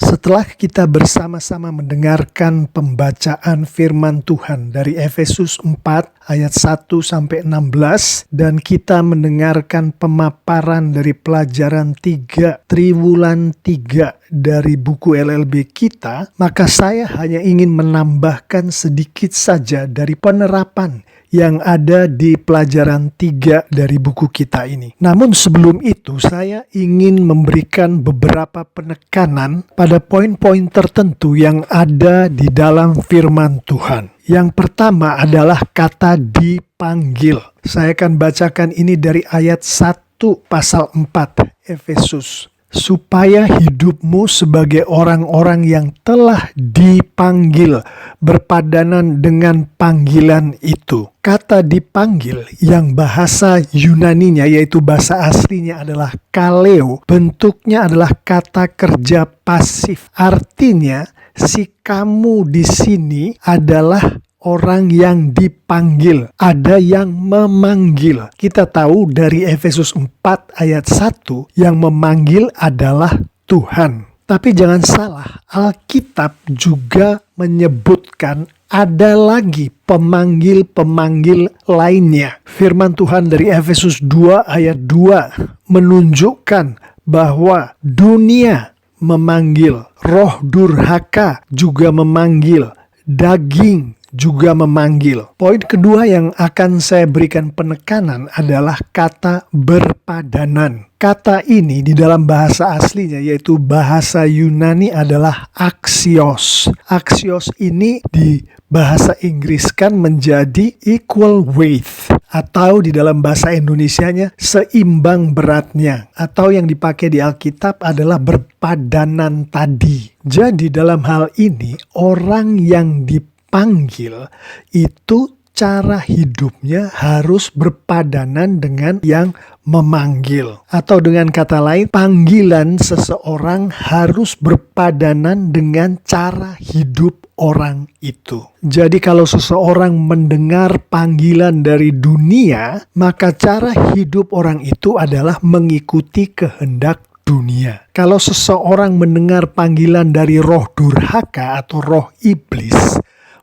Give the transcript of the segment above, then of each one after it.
Setelah kita bersama-sama mendengarkan pembacaan firman Tuhan dari Efesus 4 ayat 1 sampai 16 dan kita mendengarkan pemaparan dari pelajaran 3 Triwulan 3 dari buku LLB kita, maka saya hanya ingin menambahkan sedikit saja dari penerapan yang ada di pelajaran 3 dari buku kita ini. Namun sebelum itu saya ingin memberikan beberapa penekanan pada poin-poin tertentu yang ada di dalam firman Tuhan. Yang pertama adalah kata dipanggil. Saya akan bacakan ini dari ayat 1 pasal 4 Efesus. Supaya hidupmu sebagai orang-orang yang telah dipanggil berpadanan dengan panggilan itu. Kata dipanggil yang bahasa Yunaninya yaitu bahasa aslinya adalah kaleo, bentuknya adalah kata kerja pasif. Artinya si kamu di sini adalah orang yang dipanggil, ada yang memanggil. Kita tahu dari Efesus 4 ayat 1 yang memanggil adalah Tuhan. Tapi jangan salah, Alkitab juga menyebutkan ada lagi pemanggil-pemanggil lainnya. Firman Tuhan dari Efesus 2 ayat 2 menunjukkan bahwa dunia memanggil, roh durhaka juga memanggil, daging juga memanggil. Poin kedua yang akan saya berikan penekanan adalah kata berpadanan. Kata ini di dalam bahasa aslinya yaitu bahasa Yunani adalah axios. Axios ini di bahasa Inggris kan menjadi equal weight, atau di dalam bahasa Indonesianya seimbang beratnya, atau yang dipakai di Alkitab adalah berpadanan tadi. Jadi dalam hal ini orang yang dipanggil itu cara hidupnya harus berpadanan dengan yang memanggil. Atau dengan kata lain, panggilan seseorang harus berpadanan dengan cara hidup orang itu. Jadi kalau seseorang mendengar panggilan dari dunia, maka cara hidup orang itu adalah mengikuti kehendak dunia. Kalau seseorang mendengar panggilan dari roh durhaka atau roh iblis,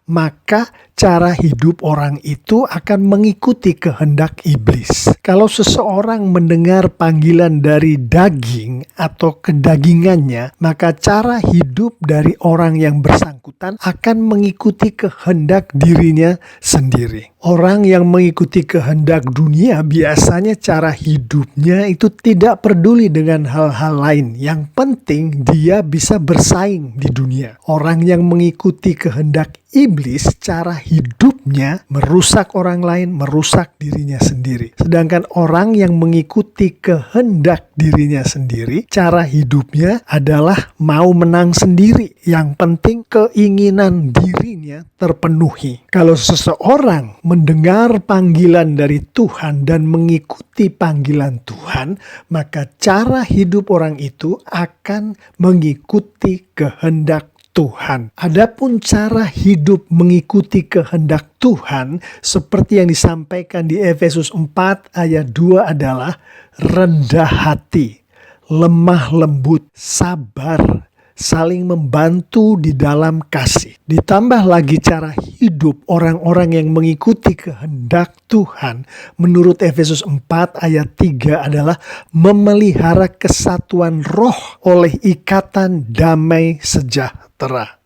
maka cara hidup orang itu akan mengikuti kehendak iblis. Kalau seseorang mendengar panggilan dari daging atau kedagingannya, maka cara hidup dari orang yang bersangkutan akan mengikuti kehendak dirinya sendiri. Orang yang mengikuti kehendak dunia biasanya cara hidupnya itu tidak peduli dengan hal-hal lain. Yang penting dia bisa bersaing di dunia. Orang yang mengikuti kehendak iblis, cara hidupnya merusak orang lain, merusak dirinya sendiri. Sedangkan orang yang mengikuti kehendak dirinya sendiri, cara hidupnya adalah mau menang sendiri. Yang penting keinginan dirinya terpenuhi. Kalau seseorang mendengar panggilan dari Tuhan dan mengikuti panggilan Tuhan, maka cara hidup orang itu akan mengikuti kehendak Tuhan. Adapun cara hidup mengikuti kehendak Tuhan seperti yang disampaikan di Efesus 4 ayat 2 adalah rendah hati, lemah lembut, sabar, saling membantu di dalam kasih. Ditambah lagi cara hidup orang-orang yang mengikuti kehendak Tuhan menurut Efesus 4 ayat 3 adalah memelihara kesatuan roh oleh ikatan damai sejahtera.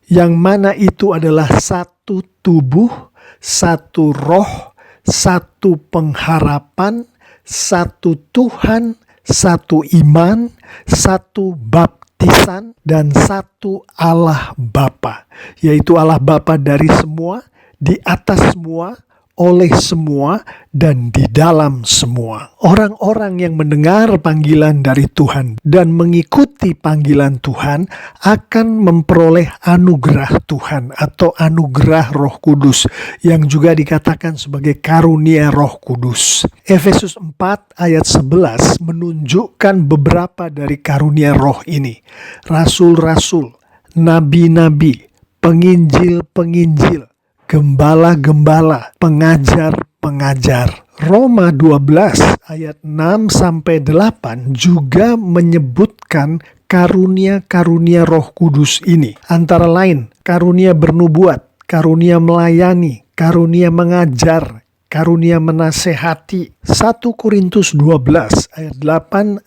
Yang mana itu adalah satu tubuh, satu roh, satu pengharapan, satu Tuhan, satu iman, satu baptisan, dan satu Allah Bapa, yaitu Allah Bapa dari semua, di atas semua, oleh semua, dan di dalam semua. Orang-orang yang mendengar panggilan dari Tuhan dan mengikuti panggilan Tuhan akan memperoleh anugerah Tuhan atau anugerah Roh Kudus yang juga dikatakan sebagai karunia Roh Kudus. Efesus 4 ayat 11 menunjukkan beberapa dari karunia roh ini. Rasul-rasul, nabi-nabi, penginjil-penginjil, gembala-gembala, pengajar-pengajar. Roma 12 ayat 6-8 juga menyebutkan karunia-karunia Roh Kudus ini. Antara lain, karunia bernubuat, karunia melayani, karunia mengajar, karunia menasehati. 1 Korintus 12 ayat 8-10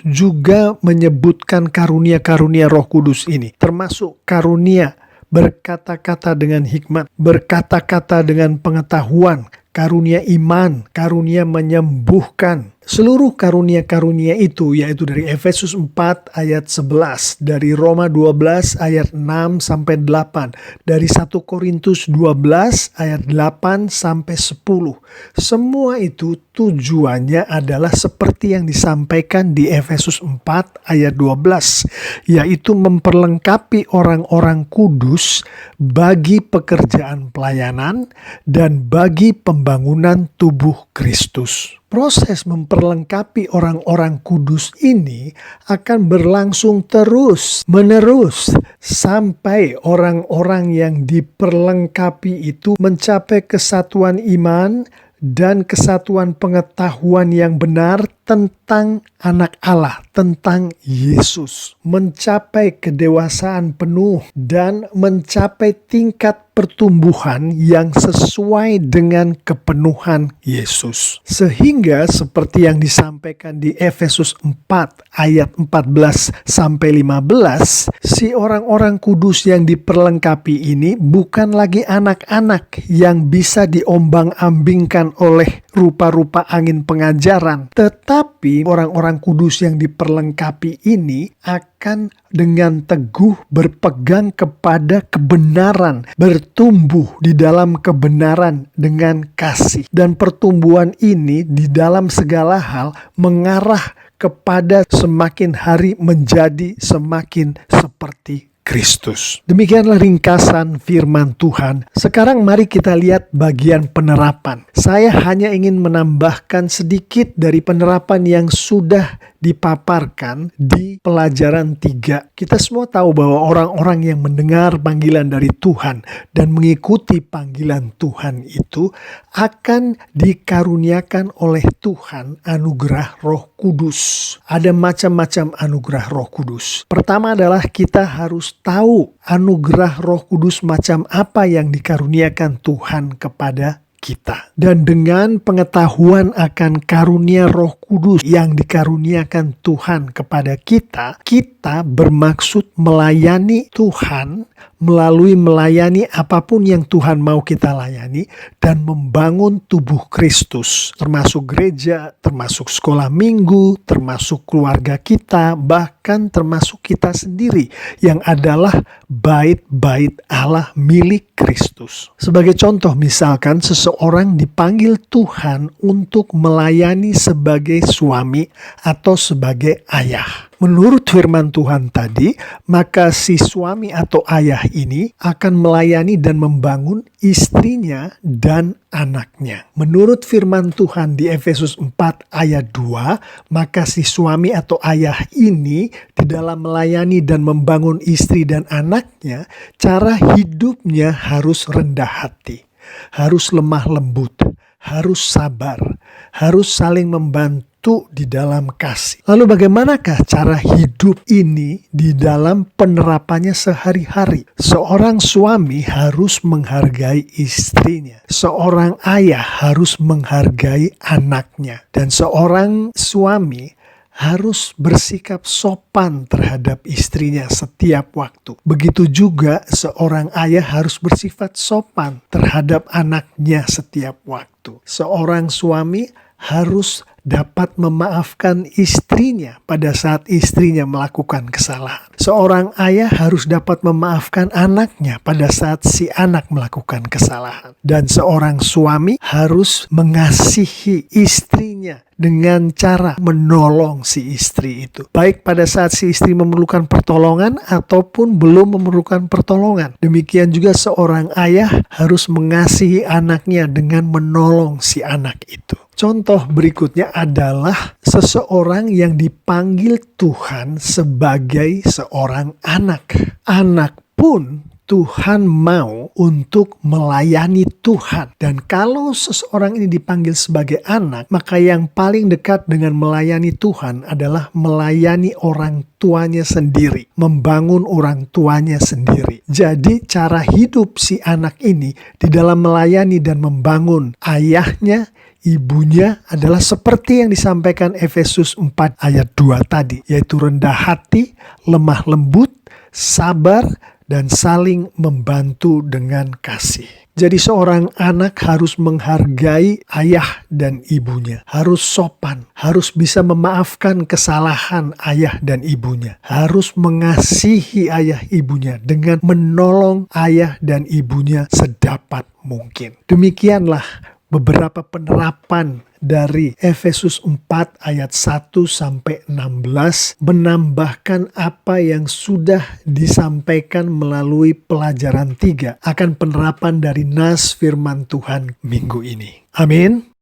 juga menyebutkan karunia-karunia Roh Kudus ini, termasuk karunia berkata-kata dengan hikmat, berkata-kata dengan pengetahuan, karunia iman, karunia menyembuhkan. Seluruh karunia-karunia itu, yaitu dari Efesus 4 ayat 11, dari Roma 12 ayat 6-8, dari 1 Korintus 12 ayat 8-10. Semua itu tujuannya adalah seperti yang disampaikan di Efesus 4 ayat 12, yaitu memperlengkapi orang-orang kudus bagi pekerjaan pelayanan dan bagi pembangunan tubuh Kristus. Proses memperlengkapi orang-orang kudus ini akan berlangsung terus-menerus sampai orang-orang yang diperlengkapi itu mencapai kesatuan iman dan kesatuan pengetahuan yang benar tentang anak Allah, tentang Yesus, mencapai kedewasaan penuh dan mencapai tingkat pertumbuhan yang sesuai dengan kepenuhan Yesus. Sehingga seperti yang disampaikan di Efesus 4 ayat 14-15, si orang-orang kudus yang diperlengkapi ini bukan lagi anak-anak yang bisa diombang-ambingkan oleh rupa-rupa angin pengajaran, tetapi orang-orang kudus yang diperlengkapi ini akan dengan teguh berpegang kepada kebenaran, bertumbuh di dalam kebenaran dengan kasih. Dan pertumbuhan ini di dalam segala hal mengarah kepada semakin hari menjadi semakin seperti Kristus. Demikianlah ringkasan firman Tuhan. Sekarang mari kita lihat bagian penerapan. Saya hanya ingin menambahkan sedikit dari penerapan yang sudah dipaparkan di pelajaran 3. Kita semua tahu bahwa orang-orang yang mendengar panggilan dari Tuhan dan mengikuti panggilan Tuhan itu akan dikaruniakan oleh Tuhan anugerah Roh Kudus. Ada macam-macam anugerah Roh Kudus. Pertama adalah kita harus tahu anugerah Roh Kudus macam apa yang dikaruniakan Tuhan kepada kita. Dan dengan pengetahuan akan karunia Roh Kudus yang dikaruniakan Tuhan kepada kita, kita bermaksud melayani Tuhan melalui melayani apapun yang Tuhan mau kita layani dan membangun tubuh Kristus, termasuk gereja, termasuk sekolah minggu, termasuk keluarga kita, bahkan termasuk kita sendiri yang adalah bait-bait Allah milik Kristus. Sebagai contoh, misalkan seseorang dipanggil Tuhan untuk melayani sebagai suami atau sebagai ayah. Menurut firman Tuhan tadi, maka si suami atau ayah ini akan melayani dan membangun istrinya dan anaknya. Menurut firman Tuhan di Efesus 4 ayat 2, maka si suami atau ayah ini di dalam melayani dan membangun istri dan anaknya, cara hidupnya harus rendah hati, harus lemah lembut, harus sabar, harus saling membantu di dalam kasih. Lalu bagaimanakah cara hidup ini di dalam penerapannya sehari-hari? Seorang suami harus menghargai istrinya. Seorang ayah harus menghargai anaknya. Dan seorang suami harus bersikap sopan terhadap istrinya setiap waktu. Begitu juga seorang ayah harus bersifat sopan terhadap anaknya setiap waktu. Seorang suami harus dapat memaafkan istrinya pada saat istrinya melakukan kesalahan. Seorang ayah harus dapat memaafkan anaknya pada saat si anak melakukan kesalahan. Dan seorang suami harus mengasihi istrinya dengan cara menolong si istri itu. Baik pada saat si istri memerlukan pertolongan ataupun belum memerlukan pertolongan. Demikian juga seorang ayah harus mengasihi anaknya dengan menolong si anak itu. Contoh berikutnya adalah seseorang yang dipanggil Tuhan sebagai seorang anak. Anak pun Tuhan mau untuk melayani Tuhan. Dan kalau seseorang ini dipanggil sebagai anak, maka yang paling dekat dengan melayani Tuhan adalah melayani orang tuanya sendiri, membangun orang tuanya sendiri. Jadi cara hidup si anak ini di dalam melayani dan membangun ayahnya, ibunya adalah seperti yang disampaikan Efesus 4 ayat 2 tadi, yaitu rendah hati, lemah lembut, sabar, dan saling membantu dengan kasih. Jadi seorang anak harus menghargai ayah dan ibunya, harus sopan, harus bisa memaafkan kesalahan ayah dan ibunya, harus mengasihi ayah ibunya dengan menolong ayah dan ibunya sedapat mungkin. Demikianlah beberapa penerapan dari Efesus 4 ayat 1 sampai 16 menambahkan apa yang sudah disampaikan melalui pelajaran 3 akan penerapan dari nas firman Tuhan minggu ini. Amin.